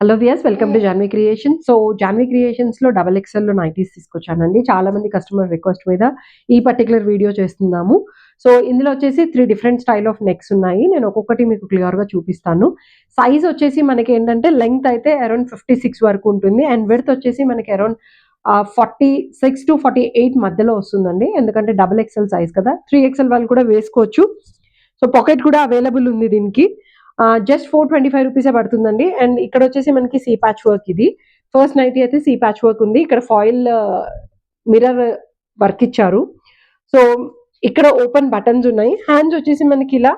Hello viewers, welcome to Janvi creation. So Janvi క్రియేషన్స్లో XXL nighties తీసుకొచ్చానండి. చాలా మంది కస్టమర్ రిక్వెస్ట్ మీద ఈ పర్టికులర్ వీడియో చేస్తున్నాము. సో ఇందులో వచ్చేసి 3 డిఫరెంట్ స్టైల్ ఆఫ్ నెక్స్ ఉన్నాయి. నేను ఒక్కొక్కటి మీకు క్లియర్గా చూపిస్తాను. సైజ్ వచ్చేసి మనకి ఏంటంటే లెంగ్త్ అయితే అరౌండ్ 56 వరకు ఉంటుంది అండ్ విడ్త్ వచ్చేసి మనకి అరౌండ్ 46 to 48 మధ్యలో వస్తుందండి. ఎందుకంటే XXL సైజ్ కదా, 3XL వాళ్ళు కూడా వేసుకోవచ్చు. సో పాకెట్ కూడా అవైలబుల్ ఉంది దీనికి. జస్ట్ 425 రూపీసే పడుతుందండి. అండ్ ఇక్కడ వచ్చేసి మనకి సీ ప్యాచ్ వర్క్. ఇది ఫస్ట్ నైటీ అయితే సీ ప్యాచ్ వర్క్ ఉంది. ఇక్కడ ఫాయిల్ మిర్రర్ వర్క్ ఇచ్చారు. సో ఇక్కడ ఓపెన్ బటన్స్ ఉన్నాయి. హ్యాండ్స్ వచ్చేసి మనకి ఇలా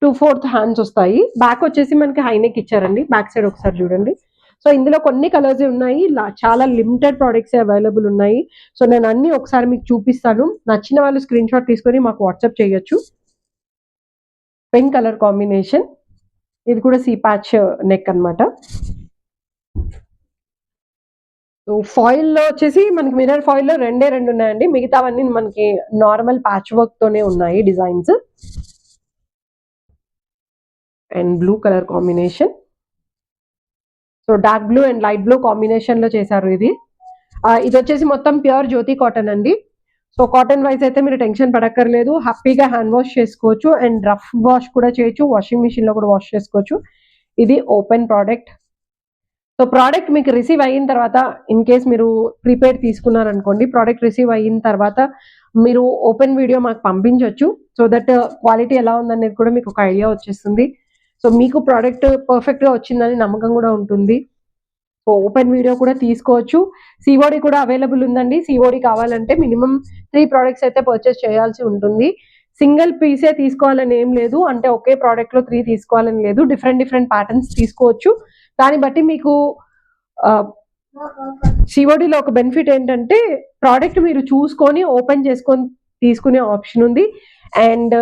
2/4 హ్యాండ్స్ వస్తాయి. బ్యాక్ వచ్చేసి మనకి హైనెక్ ఇచ్చారండి. బ్యాక్ సైడ్ ఒకసారి చూడండి. సో ఇందులో కొన్ని కలర్స్ ఉన్నాయి, చాలా లిమిటెడ్ ప్రోడక్ట్స్ అవైలబుల్ ఉన్నాయి. సో నేను అన్ని ఒకసారి మీకు చూపిస్తాను. నచ్చిన వాళ్ళు స్క్రీన్ షాట్ తీసుకొని మాకు వాట్సాప్ చేయొచ్చు. పింక్ కలర్ కాంబినేషన్, ఇది కూడా సీ ప్యాచ్ నెక్ అనమాట. సో ఫాయిల్లో వచ్చేసి మనకి మిర్రర్ ఫాయిల్లో రెండే ఉన్నాయండి. మిగతావన్నీ మనకి నార్మల్ ప్యాచ్ వర్క్ తోనే ఉన్నాయి designs. And blue colour combination. So dark blue and light blue combination లో చేశారు. ఇది వచ్చేసి మొత్తం ప్యూర్ జ్యోతి కాటన్ అండి. సో కాటన్ వైజ్ అయితే మీరు టెన్షన్ పడక్కర్లేదు. హ్యాపీగా హ్యాండ్ వాష్ చేసుకోవచ్చు అండ్ రఫ్ వాష్ కూడా చేయొచ్చు. వాషింగ్ మిషన్ లో కూడా వాష్ చేసుకోవచ్చు. ఇది ఓపెన్ ప్రోడక్ట్. సో ప్రోడక్ట్ మీకు రిసీవ్ అయిన తర్వాత, ఇన్ కేస్ మీరు ప్రీపెయిడ్ తీసుకున్నారనుకోండి, ప్రోడక్ట్ రిసీవ్ అయిన తర్వాత మీరు ఓపెన్ వీడియో మాకు పంపించవచ్చు. సో దట్ క్వాలిటీ ఎలా ఉందనేది కూడా మీకు ఒక ఐడియా వచ్చేస్తుంది. సో మీకు ప్రోడక్ట్ పర్ఫెక్ట్గా వచ్చిందని నమ్మకం కూడా ఉంటుంది. సో ఓపెన్ వీడియో కూడా తీసుకోవచ్చు. సిఓడి కూడా అవైలబుల్ ఉందండి. సిఓడి కావాలంటే మినిమం 3 ప్రోడక్ట్స్ అయితే పర్చేస్ చేయాల్సి ఉంటుంది. సింగిల్ పీసే తీసుకోవాలని ఏం లేదు, అంటే ఒకే ప్రోడక్ట్లో 3 తీసుకోవాలని లేదు. డిఫరెంట్ ప్యాటర్న్స్ తీసుకోవచ్చు. దాన్ని బట్టి మీకు సిఓడిలో ఒక బెనిఫిట్ ఏంటంటే ప్రోడక్ట్ మీరు చూసుకొని ఓపెన్ చేసుకొని తీసుకునే ఆప్షన్ ఉంది. అండ్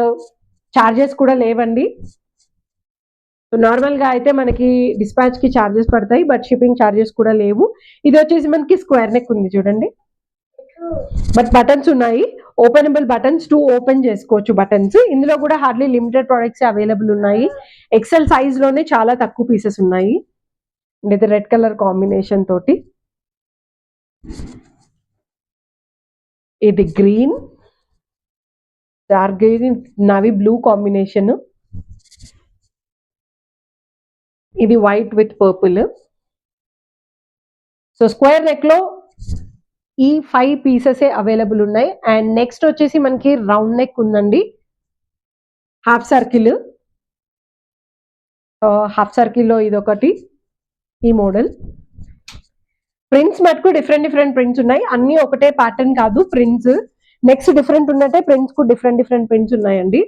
చార్జెస్ కూడా లేవండి. నార్మల్ గా అయితే మనకి డిస్పాచ్ కి చార్జెస్ పడతాయి, బట్ షిప్పింగ్ చార్జెస్ కూడా లేవు. ఇది వచ్చేసి మనకి స్క్వేర్ నెక్ ఉంది చూడండి, బట్ బటన్స్ ఉన్నాయి. ఓపెనబుల్ బటన్స్ 2 ఓపెన్ చేసుకోవచ్చు బటన్స్. ఇందులో కూడా హార్డ్లీ లిమిటెడ్ ప్రొడక్ట్స్ అవైలబుల్ ఉన్నాయి. ఎక్సెల్ సైజ్ లోనే చాలా తక్కువ పీసెస్ ఉన్నాయి. ఇది రెడ్ కలర్ కాంబినేషన్ తోటి, ఇది green, dark green, navy blue combination, ఇది white with purple. So square neck లో ఈ 5 పీసెస్ అవైలబుల్ ఉన్నాయి. అండ్ నెక్స్ట్ వచ్చేసి మనకి రౌండ్ నెక్ ఉందండి, హాఫ్ సర్కిల్. హాఫ్ సర్కిల్ లో ఇది ఒకటి, ఈ మోడల్. ప్రింట్స్ మటుకు డిఫరెంట్ ప్రింట్స్ ఉన్నాయి. అన్ని ఒకటే ప్యాటర్న్ కాదు ప్రింట్స్. నెక్స్ట్ డిఫరెంట్ ఉన్నట్టే ప్రింట్స్ కు డిఫరెంట్ ప్రింట్స్ ఉన్నాయండి.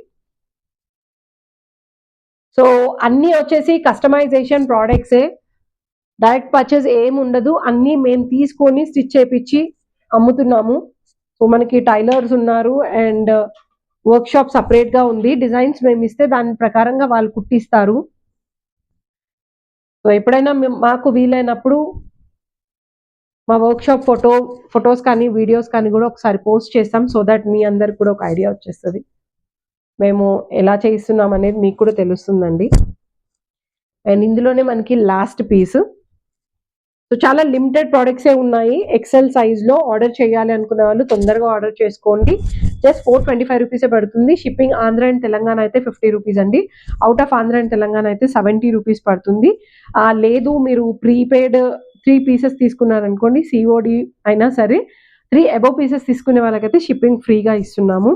సో అన్ని వచ్చేసి కస్టమైజేషన్ ప్రోడక్ట్సే, డైరెక్ట్ పర్చేస్ ఏమి ఉండదు. అన్ని మేము తీసుకొని స్టిచ్ చేపించి అమ్ముతున్నాము. సో మనకి టైలర్స్ ఉన్నారు అండ్ వర్క్ షాప్ సపరేట్ గా ఉంది. డిజైన్స్ మేము ఇస్తే దాని ప్రకారంగా వాళ్ళు కుట్టిస్తారు. సో ఎప్పుడైనా మాకు వీలైనప్పుడు మా వర్క్ షాప్ ఫొటోస్ కానీ వీడియోస్ కానీ కూడా ఒకసారి పోస్ట్ చేస్తాం. సో దట్ మీ అందరికి కూడా ఒక ఐడియా వచ్చేస్తుంది, మేము ఎలా చేయిస్తున్నాం అనేది మీకు కూడా తెలుస్తుందండి. అండ్ ఇందులోనే మనకి లాస్ట్ పీస్. సో చాలా లిమిటెడ్ ప్రోడక్ట్సే ఉన్నాయి. ఎక్సెల్ సైజ్లో ఆర్డర్ చేయాలి అనుకునే వాళ్ళు తొందరగా ఆర్డర్ చేసుకోండి. జస్ట్ 425 రూపీసే పడుతుంది. షిప్పింగ్ ఆంధ్ర అండ్ తెలంగాణ అయితే 50 రూపీస్ అండి. Out of Andhra and Telangana అయితే 70 రూపీస్ పడుతుంది. లేదు మీరు ప్రీపెయిడ్ 3 పీసెస్ తీసుకున్నారనుకోండి, సిఓడి అయినా సరే 3 అబోవ్ పీసెస్ తీసుకునే వాళ్ళకైతే షిప్పింగ్ ఫ్రీగా ఇస్తున్నాము.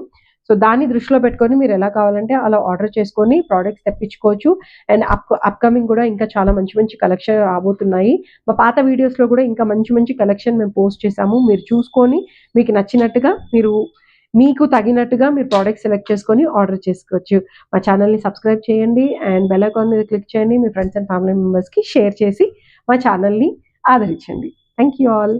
సో దాన్ని దృష్టిలో పెట్టుకొని మీరు ఎలా కావాలంటే అలా ఆర్డర్ చేసుకొని ప్రోడక్ట్స్ తెప్పించుకోవచ్చు. అండ్ అప్కమింగ్ కూడా ఇంకా చాలా మంచి కలెక్షన్ రాబోతున్నాయి. మా పాత వీడియోస్లో కూడా ఇంకా మంచి కలెక్షన్ మేము పోస్ట్ చేసాము. మీరు చూసుకొని మీకు నచ్చినట్టుగా మీకు తగినట్టుగా మీరు ప్రోడక్ట్ సెలెక్ట్ చేసుకొని ఆర్డర్ చేసుకోవచ్చు. మా ఛానల్ని సబ్స్క్రైబ్ చేయండి అండ్ బెల్ ఐకాన్ మీద క్లిక్ చేయండి. మీ ఫ్రెండ్స్ అండ్ ఫ్యామిలీ మెంబర్స్కి షేర్ చేసి మా ఛానల్ని ఆదరించండి. Thank you all.